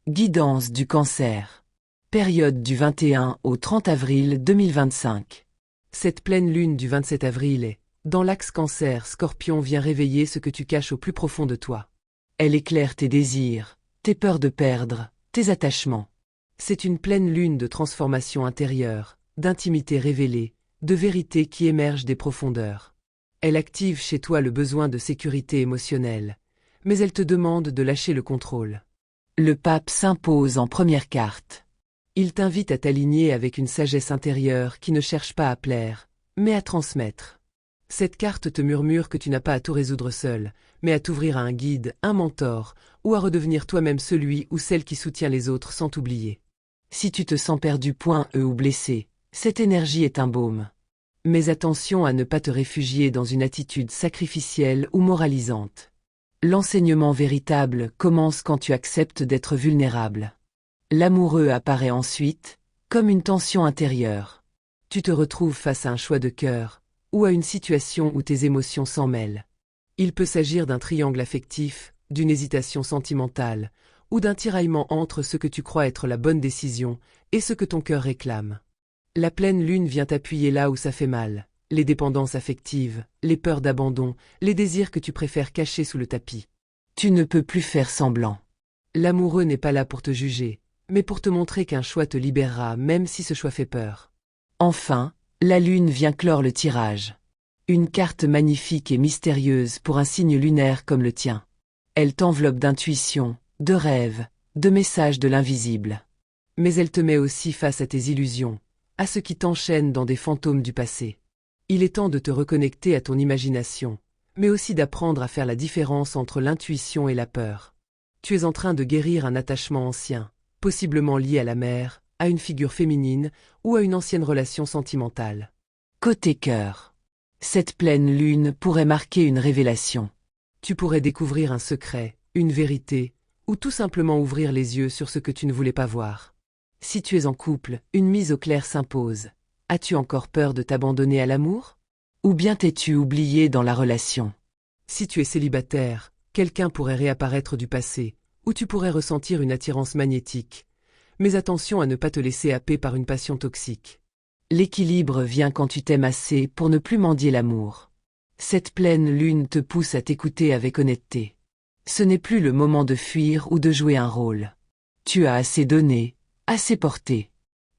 Guidance du cancer. Période du 21 au 30 avril 2025. Cette pleine lune du 27 avril est, dans l'axe cancer, Scorpion vient réveiller ce que tu caches au plus profond de toi. Elle éclaire tes désirs, tes peurs de perdre, tes attachements. C'est une pleine lune de transformation intérieure, d'intimité révélée, de vérité qui émerge des profondeurs. Elle active chez toi le besoin de sécurité émotionnelle, mais elle te demande de lâcher le contrôle. Le pape s'impose en première carte. Il t'invite à t'aligner avec une sagesse intérieure qui ne cherche pas à plaire, mais à transmettre. Cette carte te murmure que tu n'as pas à tout résoudre seul, mais à t'ouvrir à un guide, un mentor, ou à redevenir toi-même celui ou celle qui soutient les autres sans t'oublier. Si tu te sens perdu, ou blessé, cette énergie est un baume. Mais attention à ne pas te réfugier dans une attitude sacrificielle ou moralisante. L'enseignement véritable commence quand tu acceptes d'être vulnérable. L'amoureux apparaît ensuite, comme une tension intérieure. Tu te retrouves face à un choix de cœur, ou à une situation où tes émotions s'en mêlent. Il peut s'agir d'un triangle affectif, d'une hésitation sentimentale, ou d'un tiraillement entre ce que tu crois être la bonne décision et ce que ton cœur réclame. La pleine lune vient appuyer là où ça fait mal, les dépendances affectives, les peurs d'abandon, les désirs que tu préfères cacher sous le tapis. Tu ne peux plus faire semblant. L'amoureux n'est pas là pour te juger, mais pour te montrer qu'un choix te libérera même si ce choix fait peur. Enfin, la lune vient clore le tirage. Une carte magnifique et mystérieuse pour un signe lunaire comme le tien. Elle t'enveloppe d'intuition, de rêves, de messages de l'invisible. Mais elle te met aussi face à tes illusions, à ce qui t'enchaîne dans des fantômes du passé. Il est temps de te reconnecter à ton imagination, mais aussi d'apprendre à faire la différence entre l'intuition et la peur. Tu es en train de guérir un attachement ancien, possiblement lié à la mère, à une figure féminine ou à une ancienne relation sentimentale. Côté cœur. Cette pleine lune pourrait marquer une révélation. Tu pourrais découvrir un secret, une vérité, ou tout simplement ouvrir les yeux sur ce que tu ne voulais pas voir. Si tu es en couple, une mise au clair s'impose. As-tu encore peur de t'abandonner à l'amour? Ou bien t'es-tu oublié dans la relation? Si tu es célibataire, quelqu'un pourrait réapparaître du passé, ou tu pourrais ressentir une attirance magnétique. Mais attention à ne pas te laisser happer par une passion toxique. L'équilibre vient quand tu t'aimes assez pour ne plus mendier l'amour. Cette pleine lune te pousse à t'écouter avec honnêteté. Ce n'est plus le moment de fuir ou de jouer un rôle. Tu as assez donné, assez porté.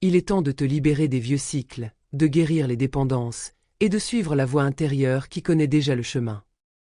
Il est temps de te libérer des vieux cycles, de guérir les dépendances, et de suivre la voie intérieure qui connaît déjà le chemin.